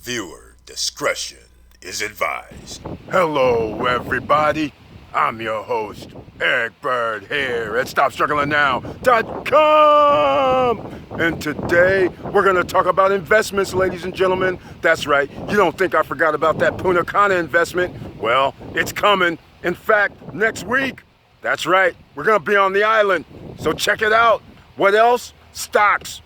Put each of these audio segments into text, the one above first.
Viewer discretion is advised. Hello, everybody. I'm your host, Eric Bird, here at StopStrugglingNow.com. And today, we're going to talk about investments, ladies and gentlemen. That's right. You don't think I forgot about that Punta Cana investment? Well, it's coming. In fact, next week. That's right. We're going to be on the island. So check it out. What else? Stocks.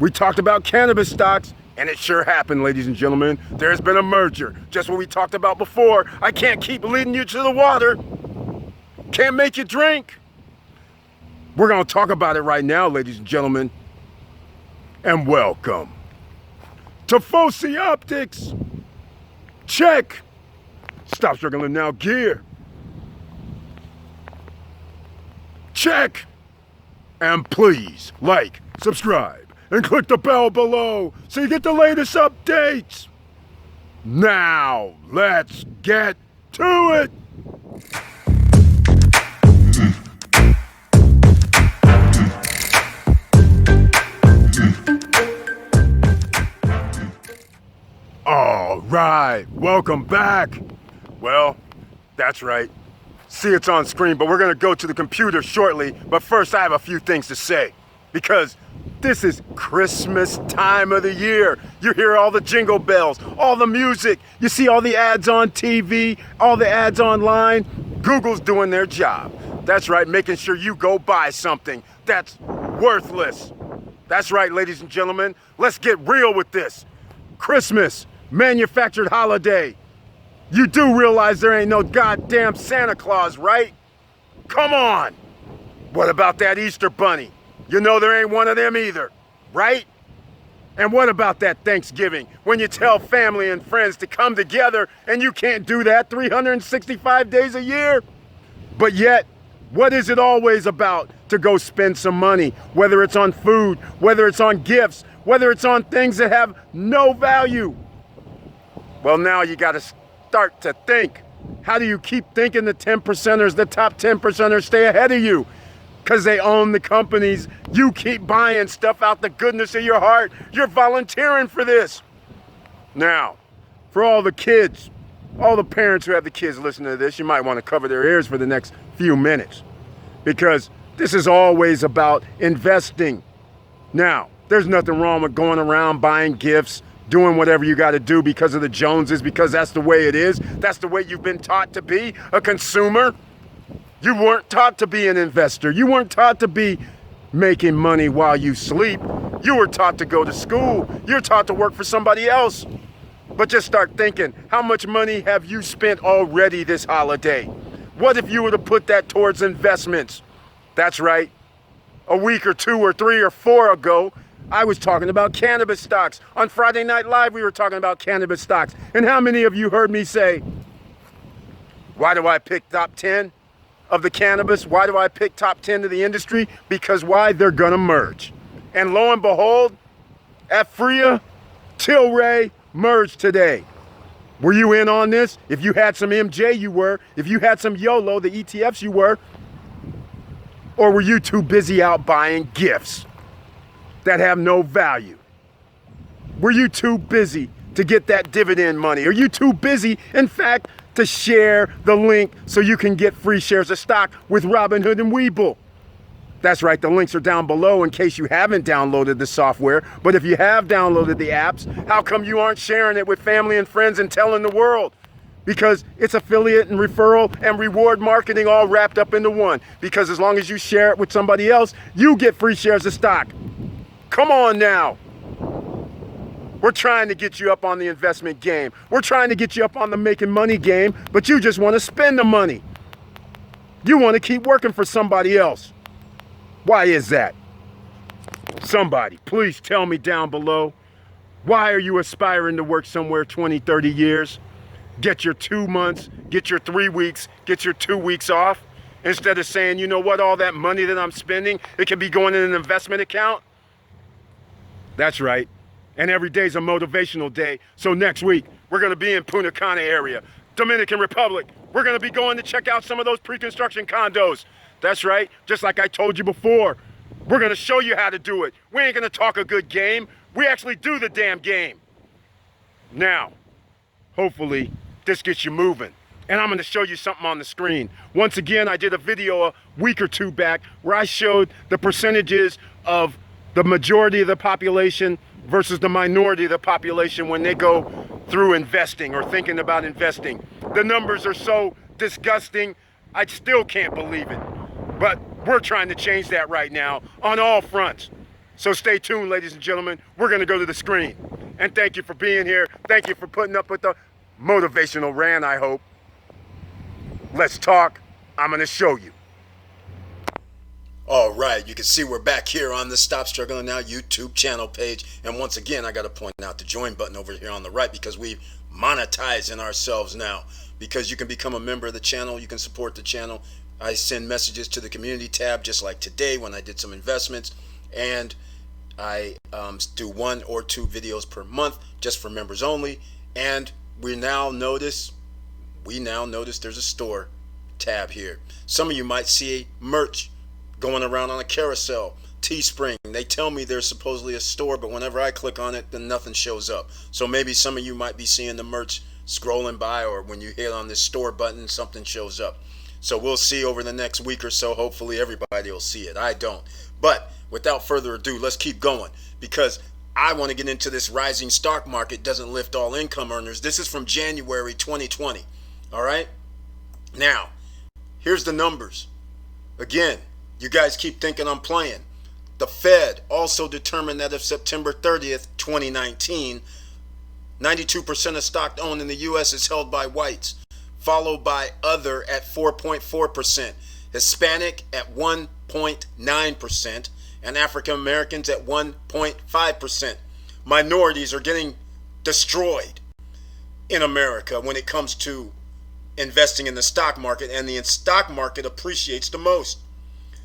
We talked about cannabis stocks. And it sure happened, ladies and gentlemen. There's been a merger. Just what we talked about before. I can't keep leading you to the water. Can't make you drink. We're going to talk about it right now, ladies and gentlemen. And welcome to Foci Optics. Check. Stop Struggling Now gear. Check. And please like, subscribe, and click the bell below so you get the latest updates. Now, let's get to it. All right, welcome back. Well, that's right. See, it's on screen, but we're gonna go to the computer shortly. But first, I have a few things to say because this is Christmas time of the year. You hear all the jingle bells, all the music. You see all the ads on TV, all the ads online. Google's doing their job. That's right, making sure you go buy something that's worthless. That's right, ladies and gentlemen. Let's get real with this. Christmas, manufactured holiday. You do realize there ain't no goddamn Santa Claus, right? Come on. What about that Easter bunny? You know there ain't one of them either, right? And what about that Thanksgiving when you tell family and friends to come together and you can't do that 365 days a year? But yet, what is it always about to go spend some money? Whether it's on food, whether it's on gifts, whether it's on things that have no value. Well, now you gotta start to think. How do you keep thinking the 10%ers, the top 10%ers stay ahead of you? Because they own the companies. You keep buying stuff out the goodness of your heart. You're volunteering for this. Now, for all the kids, all the parents who have the kids listening to this, you might want to cover their ears for the next few minutes. Because this is always about investing. Now, there's nothing wrong with going around buying gifts, doing whatever you got to do because of the Joneses, because that's the way it is. That's the way you've been taught to be, a consumer. You weren't taught to be an investor. You weren't taught to be making money while you sleep. You were taught to go to school. You're taught to work for somebody else. But just start thinking, how much money have you spent already this holiday? What if you were to put that towards investments? That's right. A week or two or three or four ago, I was talking about cannabis stocks. On Friday Night Live, we were talking about cannabis stocks. And how many of you heard me say, why do I pick top 10 of the cannabis? Why do I pick top 10 of the industry? Because why? They're gonna merge. And lo and behold, Aphria, Tilray merged today. Were you in on this? If you had some MJ, you were. If you had some YOLO, the ETFs, you were. Or were you too busy out buying gifts that have no value? Were you too busy to get that dividend money? Are you too busy, in fact, to share the link so you can get free shares of stock with Robinhood and Webull? That's right, the links are down below in case you haven't downloaded the software. But if you have downloaded the apps, how come you aren't sharing it with family and friends and telling the world? Because it's affiliate and referral and reward marketing all wrapped up into one. Because as long as you share it with somebody else, you get free shares of stock. Come on now. We're trying to get you up on the investment game. We're trying to get you up on the making money game, but you just want to spend the money. You want to keep working for somebody else. Why is that? Somebody, please tell me down below. Why are you aspiring to work somewhere 20, 30 years? Get your 2 months, get your 3 weeks, get your 2 weeks off, instead of saying, you know what, all that money that I'm spending, it can be going in an investment account? That's right. And every day's a motivational day. So next week, we're going to be in Punta Cana area, Dominican Republic. We're going to be going to check out some of those pre-construction condos. That's right. Just like I told you before, we're going to show you how to do it. We ain't going to talk a good game. We actually do the damn game. Now, hopefully, this gets you moving. And I'm going to show you something on the screen. Once again, I did a video a week or two back where I showed the percentages of the majority of the population versus the minority of the population when they go through investing or thinking about investing. The numbers are so disgusting, I still can't believe it. But we're trying to change that right now on all fronts. So stay tuned, ladies and gentlemen. We're going to go to the screen. And thank you for being here. Thank you for putting up with the motivational rant, I hope. Let's talk. I'm going to show you. All right, you can see we're back here on the Stop Struggling Now YouTube channel page. And once again, I got to point out the join button over here on the right because we're monetizing ourselves now. Because you can become a member of the channel, you can support the channel. I send messages to the community tab just like today when I did some investments. And I do 1 or 2 videos per month just for members only. And we now notice there's a store tab here. Some of you might see merch going around on a carousel. Teespring, they tell me there's supposedly a store, but whenever I click on it, then nothing shows up. So maybe some of you might be seeing the merch scrolling by, or when you hit on this store button, something shows up. So we'll see over the next week or so. Hopefully everybody will see it. I don't. But without further ado, let's keep going, because I want to get into this rising stock market doesn't lift all income earners. This is from January 2020. All right? Now, here's the numbers. Again, you guys keep thinking I'm playing. The Fed also determined that of September 30th, 2019, 92% of stock owned in the U.S. is held by whites, followed by other at 4.4%, Hispanic at 1.9%, and African Americans at 1.5%. Minorities are getting destroyed in America when it comes to investing in the stock market, and the stock market appreciates the most.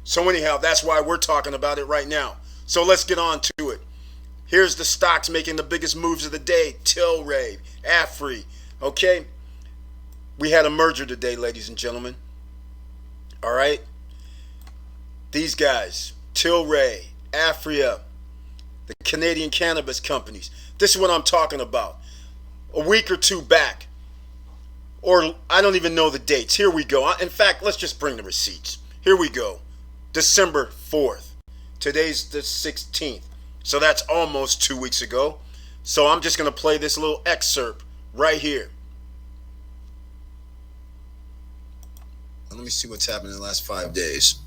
So anyhow, that's why we're talking about it right now. So let's get on to it. Here's the stocks making the biggest moves of the day. Tilray, Afri, okay? We had a merger today, ladies and gentlemen. All right? These guys, Tilray, Afria, the Canadian cannabis companies. This is what I'm talking about. A week or two back, or I don't even know the dates. Here we go. In fact, let's just bring the receipts. Here we go. December 4th. Today's the 16th. So that's almost 2 weeks ago. So I'm just going to play this little excerpt right here. Let me see what's happened in the last 5 days.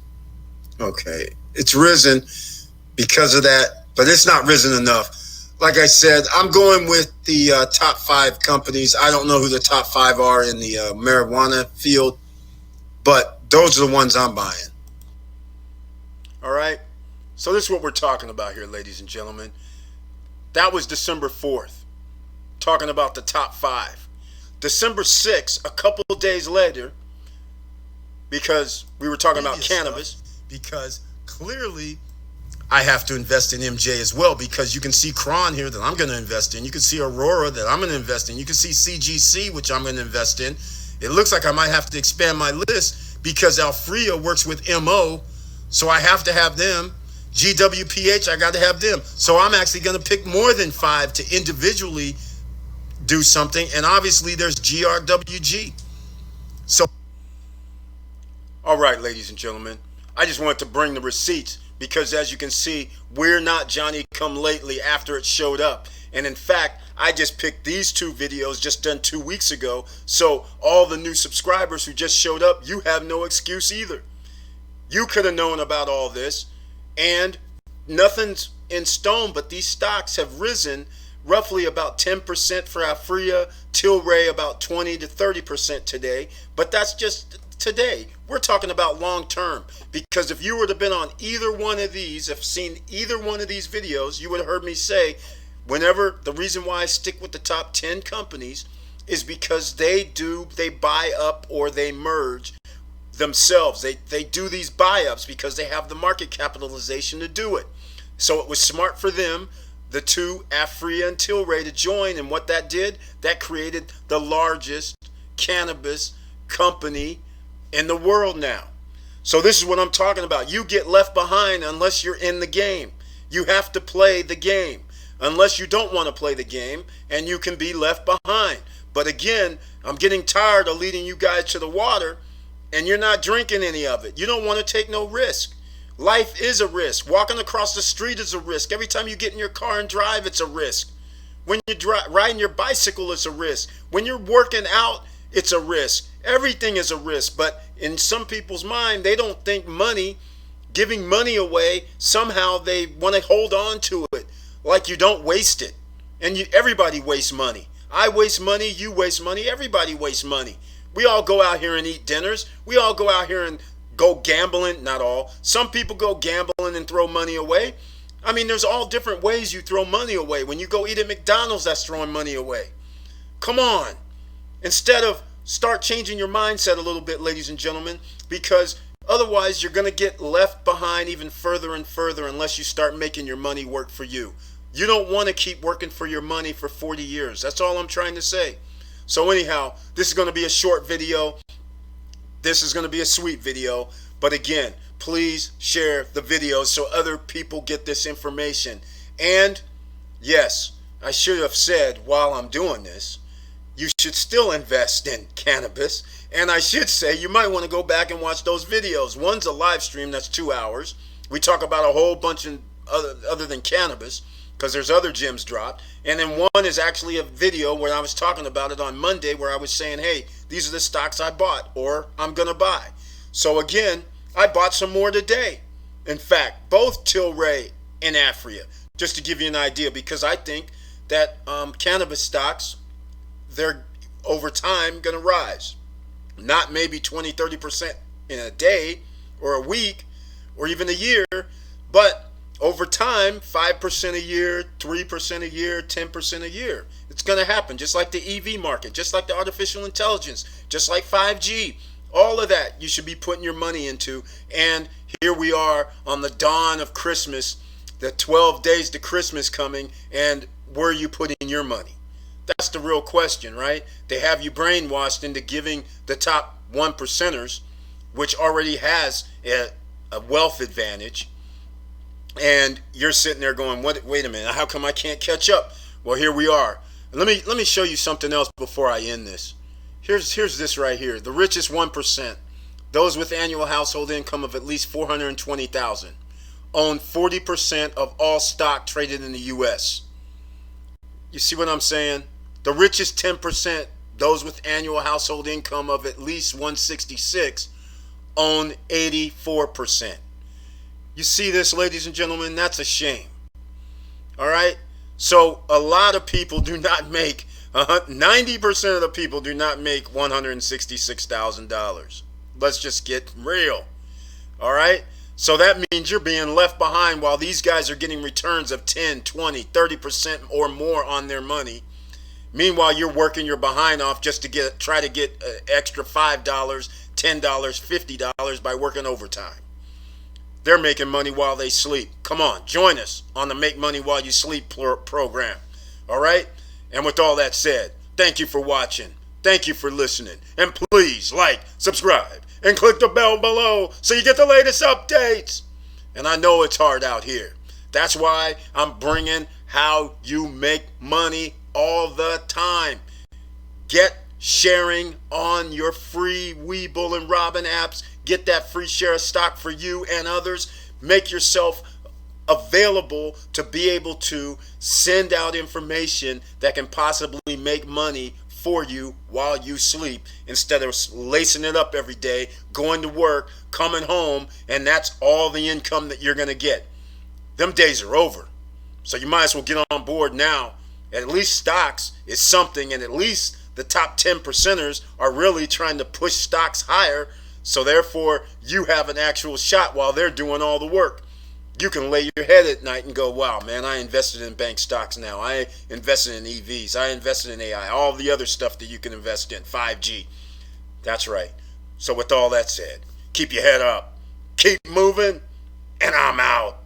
Okay. It's risen because of that, but it's not risen enough. Like I said, I'm going with the top 5 companies. I don't know who the top 5 are in the marijuana field, but those are the ones I'm buying. All right. So this is what we're talking about here, ladies and gentlemen. That was December 4th, talking about the top 5. December 6th, a couple of days later, because we were talking about cannabis, because clearly I have to invest in MJ as well, because you can see Cron here that I'm going to invest in. You can see Aurora that I'm going to invest in. You can see CGC, which I'm going to invest in. It looks like I might have to expand my list because Alfria works with MO, so I have to have them. GWPH, I got to have them. So I'm actually going to pick more than 5 to individually do something. And obviously there's GRWG. So, all right, ladies and gentlemen, I just wanted to bring the receipts because, as you can see, we're not Johnny come lately after it showed up. And in fact, I just picked these 2 videos just done 2 weeks ago. So all the new subscribers who just showed up, you have no excuse either. You could have known about all this, and nothing's in stone, but these stocks have risen roughly about 10% for Afria, Tilray about 20 to 30% today, but that's just today. We're talking about long term, because if you would have been on either one of these, if seen either one of these videos, you would have heard me say, whenever, the reason why I stick with the top 10 companies is because they buy up or they merge themselves. They do these buy-ups because they have the market capitalization to do it. So it was smart for them, the 2, Afria and Tilray, to join. And what that did, that created the largest cannabis company in the world now. So this is what I'm talking about. You get left behind unless you're in the game. You have to play the game. unless you don't want to play the game and you can be left behind. But again, I'm getting tired of leading you guys to the water and you're not drinking any of it. You don't want to take no risk. Life is a risk. Walking across the street is a risk. Every time you get in your car and drive, it's a risk. When you're riding your bicycle, it's a risk. When you're working out, it's a risk. Everything is a risk. But in some people's mind, they don't think money, giving money away, somehow they want to hold on to it. Like you don't waste it. And everybody wastes money. I waste money, you waste money, everybody wastes money. We all go out here and eat dinners. We all go out here and go gambling. Not all. Some people go gambling and throw money away. I mean, there's all different ways you throw money away. When you go eat at McDonald's, that's throwing money away. Come on. Instead of start changing your mindset a little bit, ladies and gentlemen, because otherwise you're going to get left behind even further and further unless you start making your money work for you. You don't want to keep working for your money for 40 years. That's all I'm trying to say. So anyhow, this is going to be a short video. This is going to be a sweet video. But again, please share the video so other people get this information. And yes, I should have said while I'm doing this, you should still invest in cannabis. And I should say you might want to go back and watch those videos. One's a live stream that's 2 hours. We talk about a whole bunch of other than cannabis, because there's other gems dropped. And then one is actually a video where I was talking about it on Monday, where I was saying, hey, these are the stocks I bought or I'm going to buy. So again, I bought some more today. In fact, both Tilray and Aphria, just to give you an idea, because I think that cannabis stocks, they're over time going to rise. Not maybe 20-30% in a day or a week or even a year, but over time, 5% a year, 3% a year, 10% a year. It's going to happen, just like the EV market, just like the artificial intelligence, just like 5G. All of that you should be putting your money into. And here we are on the dawn of Christmas, the 12 days to Christmas coming, and where are you putting your money? That's the real question, right? They have you brainwashed into giving the top 1%ers, which already has a wealth advantage. And you're sitting there going, wait a minute, how come I can't catch up? Well, here we are. Let me show you something else before I end this. Here's this right here. The richest 1%, those with annual household income of at least $420,000, own 40% of all stock traded in the U.S. You see what I'm saying? The richest 10%, those with annual household income of at least 166, own 84%. You see this, ladies and gentlemen? That's a shame. All right? So a lot of people do not make, 90% of the people do not make $166,000. Let's just get real. All right? So that means you're being left behind while these guys are getting returns of 10, 20, 30% or more on their money. Meanwhile, you're working your behind off just to try to get extra $5, $10, $50 by working overtime. They're making money while they sleep. Come on, join us on the Make Money While You Sleep program. All right? And with all that said, thank you for watching. Thank you for listening. And please like, subscribe, and click the bell below so you get the latest updates. And I know it's hard out here. That's why I'm bringing how you make money all the time. Get sharing on your free Webull and Robin apps. Get that free share of stock for you and others. Make yourself available to be able to send out information that can possibly make money for you while you sleep, instead of lacing it up every day, going to work, coming home, and that's all the income that you're going to get. Them days are over. So you might as well get on board now. At least stocks is something, and at least the top 10%ers are really trying to push stocks higher. So therefore, you have an actual shot while they're doing all the work. You can lay your head at night and go, wow, man, I invested in bank stocks now. I invested in EVs. I invested in AI. All the other stuff that you can invest in. 5G. That's right. So with all that said, keep your head up. Keep moving. And I'm out.